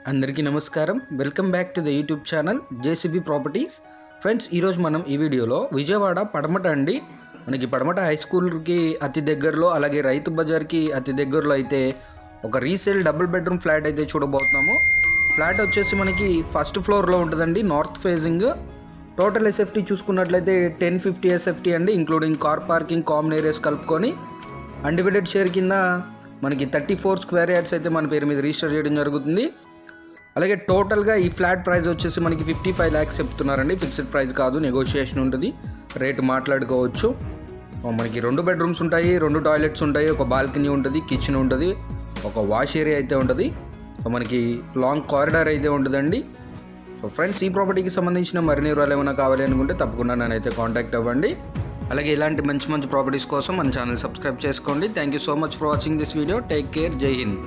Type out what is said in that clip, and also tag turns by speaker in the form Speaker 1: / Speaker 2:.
Speaker 1: అందరికీ నమస్కారం. Welcome back to the YouTube channel JCB properties. Friends, ఈరోజు మనం ఈ వీడియోలో విజయవాడ పడమట అండి, మనకి పడమట హై స్కూల్కి అతి దగ్గరలో, అలాగే రైతు బజార్కి అతి దగ్గరలో అయితే ఒక రీసేల్ డబుల్ బెడ్రూమ్ ఫ్లాట్ అయితే చూడబోతున్నాము. ఫ్లాట్ వచ్చేసి మనకి ఫస్ట్ ఫ్లోర్లో ఉంటుందండి, నార్త్ ఫేజింగ్. టోటల్ ఎస్ఎఫ్టీ చూసుకున్నట్లయితే 1050 ఎస్ఎఫ్టీ అండి, including car parking, common areas కలుపుకొని. అన్డివైడెడ్ షేర్ కింద మనకి 34 స్క్వేర్ యార్డ్స్ అయితే మన పేరు మీద రిజిస్టర్ చేయడం జరుగుతుంది. అలాగే టోటల్గా ఈ ఫ్లాట్ ప్రైస్ వచ్చేసి మనకి 55 lakhs చెప్తున్నారండి. ఫిక్స్డ్ ప్రైస్ కాదు, నెగోషియేషన్ ఉంటుంది, రేటు మాట్లాడుకోవచ్చు. మనకి 2 బెడ్రూమ్స్ ఉంటాయి, 2 టాయిలెట్స్ ఉంటాయి, ఒక బాల్కనీ ఉంటుంది, కిచెన్ ఉంటుంది, ఒక వాష్ ఏరియా అయితే ఉంటుంది, మనకి లాంగ్ కారిడార్ అయితే ఉంటుందండి. ఫ్రెండ్స్, ఈ ప్రాపర్టీకి సంబంధించిన మరిన్ని వివరాలు ఏమైనా కావాలి అనుకుంటే తప్పకుండా నన్నైతే కాంటాక్ట్ అవ్వండి. అలాగే ఇలాంటి మంచి మంచి ప్రాపర్టీస్ కోసం మన ఛానల్ సబ్స్క్రైబ్ చేసుకోండి. Thank you so much for watching this video. Take care. జై హింద్.